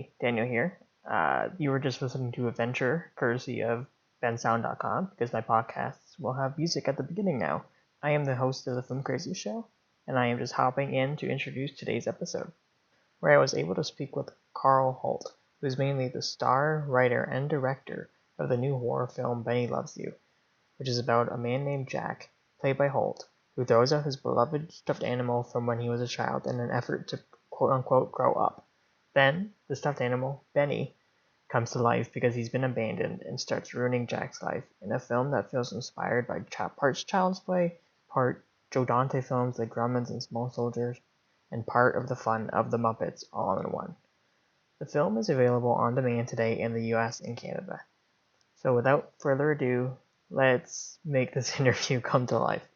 Hey, Daniel here. You were just listening to Adventure, courtesy of bensound.com, because my podcasts will have music at the beginning now. I am the host of the Filmcraziest Show, and I am just hopping in to introduce today's episode, where I was able to speak with Karl Holt, who is mainly the star, writer, and director of the new horror film Benny Loves You, which is about a man named Jack, played by Holt, who throws out his beloved stuffed animal from when he was a child in an effort to quote-unquote grow up. Then, the stuffed animal, Benny, comes to life because he's been abandoned and starts ruining Jack's life in a film that feels inspired by part Child's Play, part Joe Dante films like Gremlins and Small Soldiers, and part of the fun of the Muppets all in one. The film is available on demand today in the US and Canada. So without further ado, let's make this interview come to life.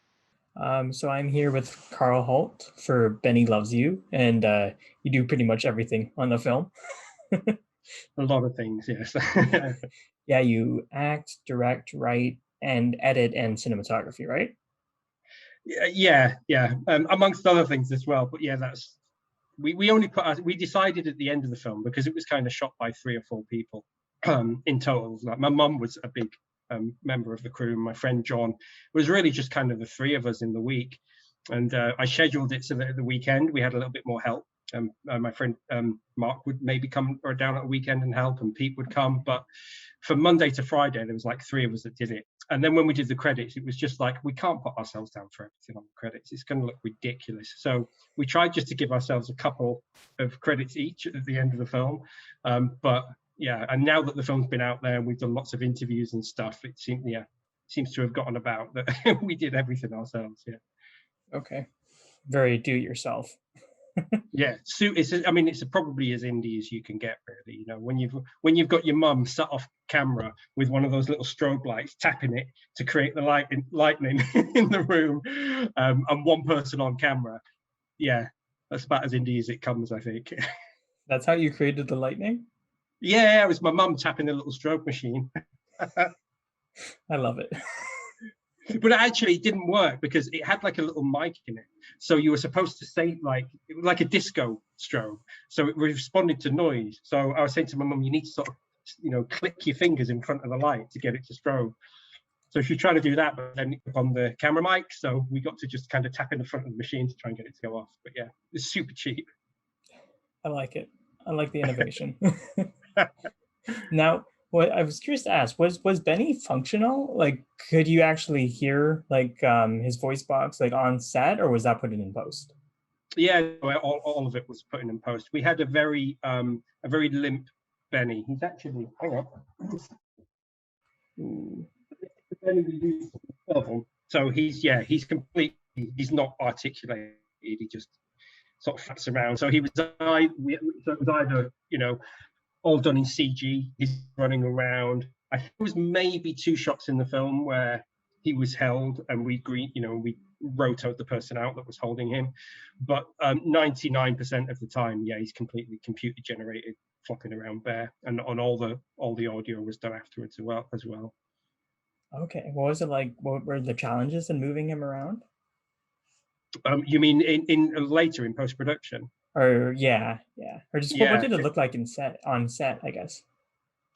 So I'm here with Karl Holt for Benny Loves You, and you do pretty much everything on the film. A lot of things, yes. Yeah, you act, direct, write, and edit and cinematography, right? Yeah. Amongst other things as well. But yeah, that's we only we decided at the end of the film because it was kind of shot by 3 or 4 people in total. Like my mum was a big member of the crew, and my friend John was really just kind of the 3 of us in the week. And I scheduled it so that at the weekend we had a little bit more help. My friend Mark would maybe come or down at a weekend and help, and Pete would come. But from Monday to Friday, there was like 3 of us that did it. And then when we did the credits, it was just like, we can't put ourselves down for everything on the credits. It's going to look ridiculous. So we tried just to give ourselves a couple of credits each at the end of the film. But yeah, and now that the film's been out there and we've done lots of interviews and stuff, it seems to have gotten about that we did everything ourselves. Yeah. Okay. Very do-it-yourself. Yeah, so it's probably as indie as you can get, really. You know, when you've got your mum sat off camera with one of those little strobe lights, tapping it to create the lightning in the room, and one person on camera. Yeah, that's about as indie as it comes, I think. That's how you created the lightning? Yeah, it was my mum tapping the little strobe machine. I love it. But it actually didn't work because it had like a little mic in it. So you were supposed to say like a disco strobe. So it responded to noise. So I was saying to my mum, you need to sort of, click your fingers in front of the light to get it to strobe. So she tried to do that, but then on the camera mic. So we got to just kind of tap in the front of the machine to try and get it to go off. But yeah, it's super cheap. I like it. I like the innovation. Now, what I was curious to ask, was Benny functional? Like, could you actually hear his voice box like on set, or was that put in post? Yeah, all of it was put in post. We had a very limp Benny. He's actually, hang on. Benny we used so he's not articulated. He just sort of flats around. So it was either all done in CG. He's running around. I think there was maybe 2 shots in the film where he was held, and we wrote out the person out that was holding him. But 99% of the time, yeah, he's completely computer generated, flopping around bare, and on all the audio was done afterwards as well. Okay, what was it like? What were the challenges in moving him around? You mean in later in post production? Or yeah, or just what did it look like on set? I guess.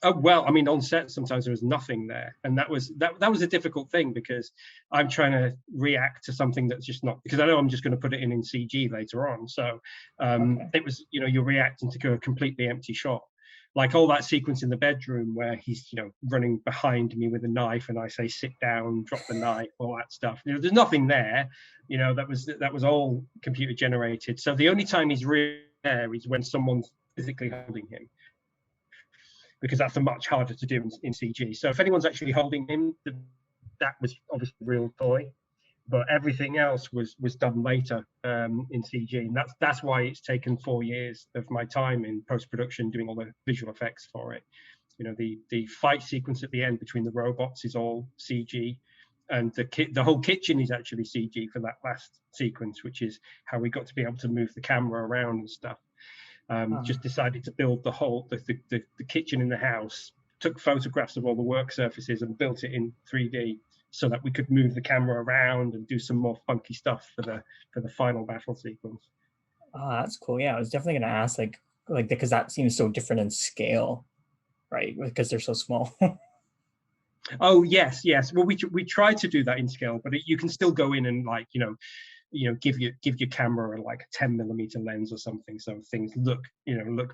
Well, I mean, on set sometimes there was nothing there, and that was a difficult thing because I'm trying to react to something that's just not, because I know I'm just going to put it in CG later on. So It was, you're reacting to a completely empty shot, like all that sequence in the bedroom where he's running behind me with a knife, and I say sit down, drop the knife, all that stuff. There's nothing there. That was all computer generated. So the only time he's really there is when someone's physically holding him, because that's a much harder to do in CG. So if anyone's actually holding him, that was obviously a real toy, but everything else was done later in CG, and that's why it's taken 4 years of my time in post-production doing all the visual effects for it. The fight sequence at the end between the robots is all CG, and the whole kitchen is actually CG for that last sequence, which is how we got to be able to move the camera around and stuff. Just decided to build the kitchen in the house, took photographs of all the work surfaces and built it in 3D so that we could move the camera around and do some more funky stuff for the final battle sequence. Oh, that's cool. Yeah, I was definitely going to ask, like, because that seems so different in scale, right? Because they're so small. Oh yes, yes. Well, we try to do that in scale, but you can still go in and like give your camera like a 10mm lens or something, so things look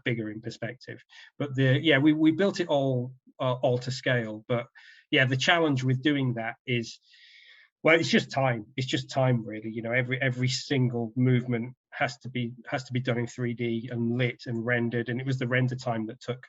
bigger in perspective. But we built it all to scale. But yeah, the challenge with doing that is, well, it's just time. It's just time, really. Every single movement has to be done in 3D and lit and rendered, and it was the render time that took.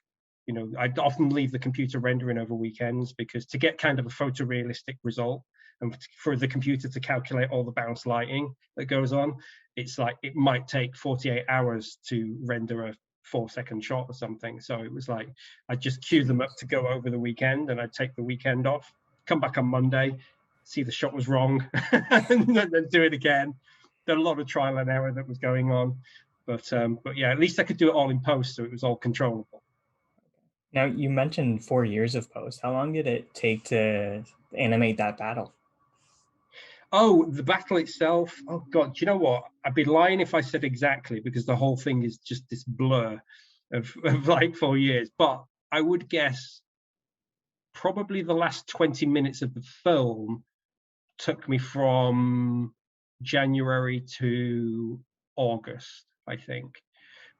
I'd often leave the computer rendering over weekends, because to get kind of a photorealistic result and for the computer to calculate all the bounce lighting that goes on, it's like it might take 48 hours to render a 4-second shot or something. So it was like I'd just queue them up to go over the weekend, and I'd take the weekend off, come back on Monday, see the shot was wrong, and then do it again. There's a lot of trial and error that was going on, but yeah, at least I could do it all in post, so it was all controllable. Now, you mentioned 4 years of post. How long did it take to animate that battle? Oh, the battle itself. Oh God, do you know what? I'd be lying if I said exactly, because the whole thing is just this blur of like 4 years. But I would guess probably the last 20 minutes of the film took me from January to August, I think.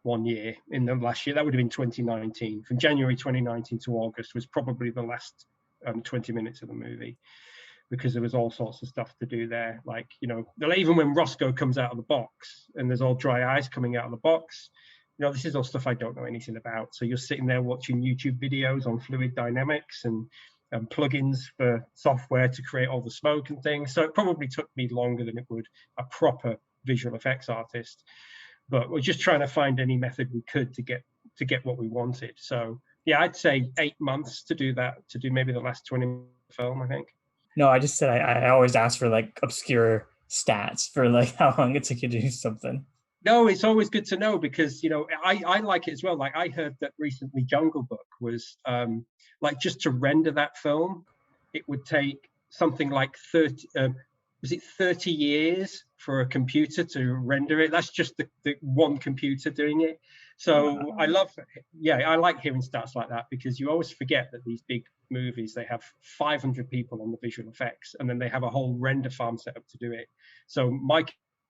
1 year in the last year. That would have been 2019. From January 2019 to August was probably the last 20 minutes of the movie, because there was all sorts of stuff to do there. Like, even when Roscoe comes out of the box and there's all dry ice coming out of the box, this is all stuff I don't know anything about. So you're sitting there watching YouTube videos on fluid dynamics and plugins for software to create all the smoke and things. So it probably took me longer than it would a proper visual effects artist. But we're just trying to find any method we could to get what we wanted. So yeah, I'd say 8 months to do that, to do maybe the last 20 minutes of the film, I think. No, I just said I always ask for like obscure stats for like how long it took you to do something. No, it's always good to know, because I like it as well. Like, I heard that recently Jungle Book was like, just to render that film, it would take something like 30 years for a computer to render it. That's just the one computer doing it. So I like hearing stats like that, because you always forget that these big movies, they have 500 people on the visual effects, and then they have a whole render farm set up to do it. So my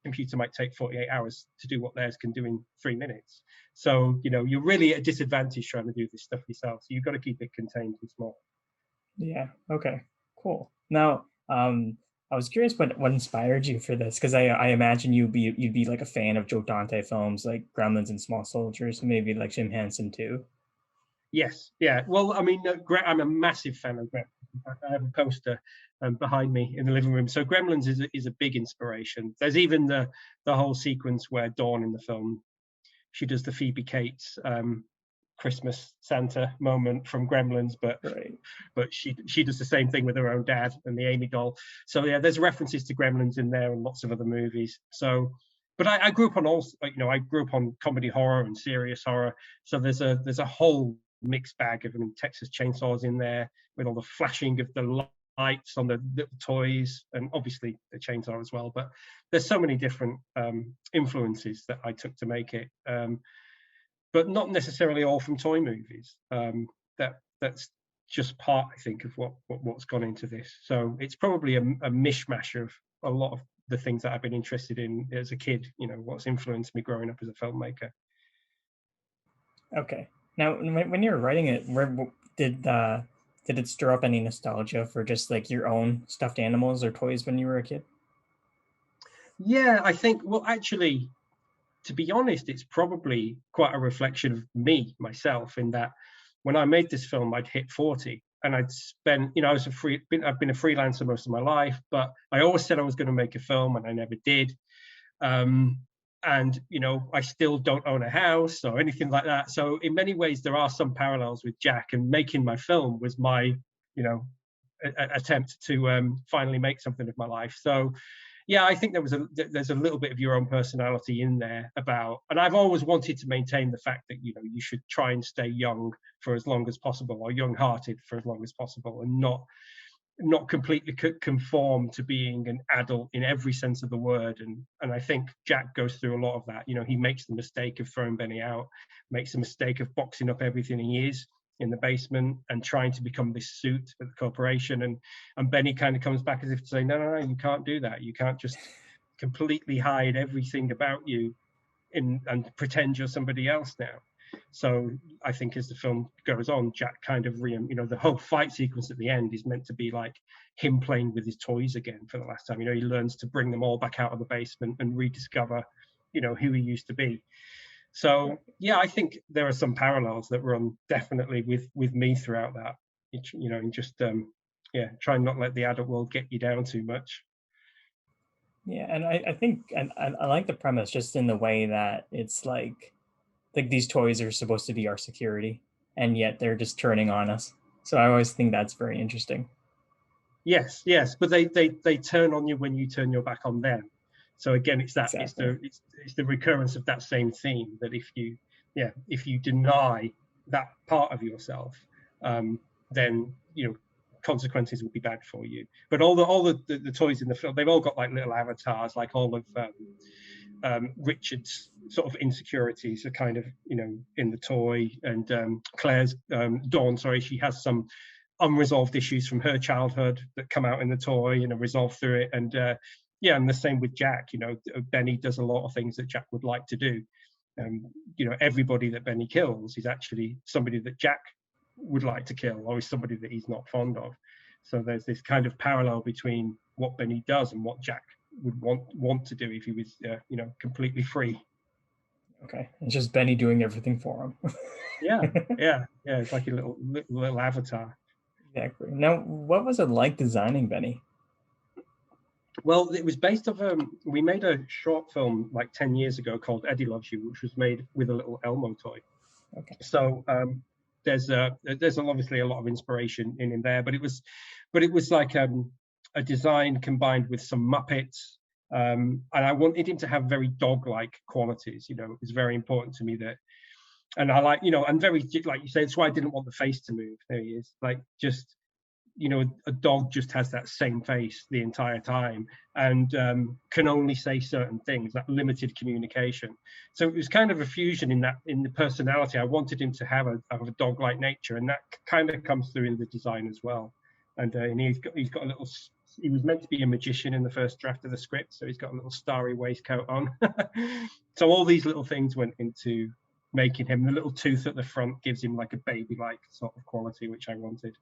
computer might take 48 hours to do what theirs can do in 3 minutes. So you're really at a disadvantage trying to do this stuff yourself. So you've got to keep it contained and small. Yeah. Okay. Cool. Now, I was curious what inspired you for this, because I imagine you'd be like a fan of Joe Dante films like Gremlins and Small Soldiers, maybe like Jim Henson too. Yes, yeah. Well, I mean, I'm a massive fan of Gremlins. I have a poster behind me in the living room. So Gremlins is a big inspiration. There's even the whole sequence where Dawn in the film, she does the Phoebe Cates Christmas Santa moment from Gremlins, but she does the same thing with her own dad and the Amy doll. So yeah, there's references to Gremlins in there and lots of other movies. So, but I grew up on I grew up on comedy horror and serious horror. So there's a whole mixed bag of Texas Chainsaws in there, with all the flashing of the lights on the little toys, and obviously the chainsaw as well. But there's so many different influences that I took to make it. But not necessarily all from toy movies. That's just part, I think, of what's gone into this. So it's probably a mishmash of a lot of the things that I've been interested in as a kid. What's influenced me growing up as a filmmaker. Okay. Now, when you were writing it, did it stir up any nostalgia for just like your own stuffed animals or toys when you were a kid? Yeah, I think. Well, actually, to be honest, it's probably quite a reflection of myself, in that when I made this film, I'd hit 40, and I'd spent, I've been a freelancer most of my life, but I always said I was going to make a film, and I never did. And I still don't own a house or anything like that. So in many ways, there are some parallels with Jack, and making my film was my, attempt to finally make something of my life. So yeah, I think there's a little bit of your own personality in there about, and I've always wanted to maintain the fact that, you should try and stay young for as long as possible, or young-hearted for as long as possible, and not not completely conform to being an adult in every sense of the word. And I think Jack goes through a lot of that. You know, he makes the mistake of throwing Benny out, makes the mistake of boxing up everything he is in the basement and trying to become this suit at the corporation. And Benny kind of comes back as if to say, no, you can't do that. You can't just completely hide everything about you and pretend you're somebody else now. So I think as the film goes on, Jack kind of the whole fight sequence at the end is meant to be like him playing with his toys again for the last time. You know, he learns to bring them all back out of the basement and rediscover, you know, who he used to be. So yeah, I think there are some parallels that run definitely with me throughout that. You know, and just try and not let the adult world get you down too much. Yeah, and I think I like the premise just in the way that it's like these toys are supposed to be our security, and yet they're just turning on us. So I always think that's very interesting. Yes, but they turn on you when you turn your back on them. So again, it's that exactly. it's the recurrence of that same theme, that if you deny that part of yourself, then you know consequences will be bad for you. But all the toys in the film, they've all got like little avatars, like all of Richard's sort of insecurities are kind of, you know, in the toy, and Claire's Dawn, sorry, she has some unresolved issues from her childhood that come out in the toy and are resolved through it. And and the same with Jack. You know, Benny does a lot of things that Jack would like to do. You know, everybody that Benny kills is actually somebody that Jack would like to kill, or is somebody that he's not fond of. So there's this kind of parallel between what Benny does and what Jack would want to do if he was you know, completely free. Okay, it's just Benny doing everything for him. yeah, it's like a little avatar. Exactly. Now, what was it like designing Benny? Well, it was based off we made a short film like 10 years ago called Eddie Loves You, which was made with a little Elmo toy. Okay. So there's obviously a lot of inspiration in there, but it was like a design combined with some Muppets, and I wanted him to have very dog-like qualities. You know, it was very important to me that, and I like, you know, and very, like you say, that's why I didn't want the face to move. There he is, like, just, you know, a dog just has that same face the entire time, and can only say certain things, that limited communication. So it was kind of a fusion in the personality. I wanted him to have a dog-like nature, and that kind of comes through in the design as well. And he's got a little. He was meant to be a magician in the first draft of the script, so he's got a little starry waistcoat on. So all these little things went into making him. The little tooth at the front gives him like a baby-like sort of quality, which I wanted.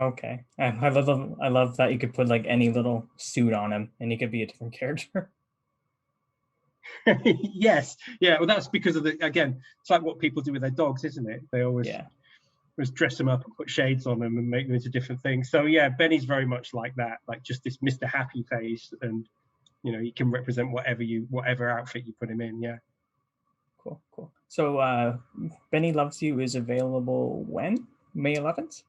Okay, I love that you could put like any little suit on him and he could be a different character. Yes, yeah. Well, that's because of again, it's like what people do with their dogs, isn't it? They always dress them up and put shades on them and make them into different things. So yeah, Benny's very much like that, like just this Mr. Happy face, and you know, he can represent whatever outfit you put him in. Yeah. Cool. So Benny Loves You is available when? May 11th?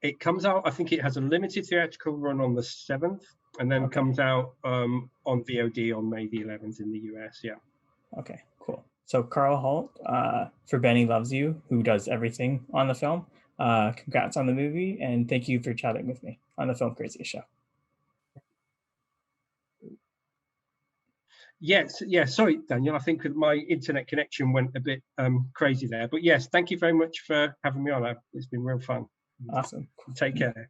It comes out, I think it has a limited theatrical run on the 7th, and then comes out on VOD on May the 11th in the US. Yeah. Okay, cool. So Karl Holt for Benny Loves You, who does everything on the film. Congrats on the movie, and thank you for chatting with me on the Filmcraziest Show. Yes. Sorry, Daniel. I think my internet connection went a bit crazy there. But yes, thank you very much for having me on. It's been real fun. Awesome. Take care.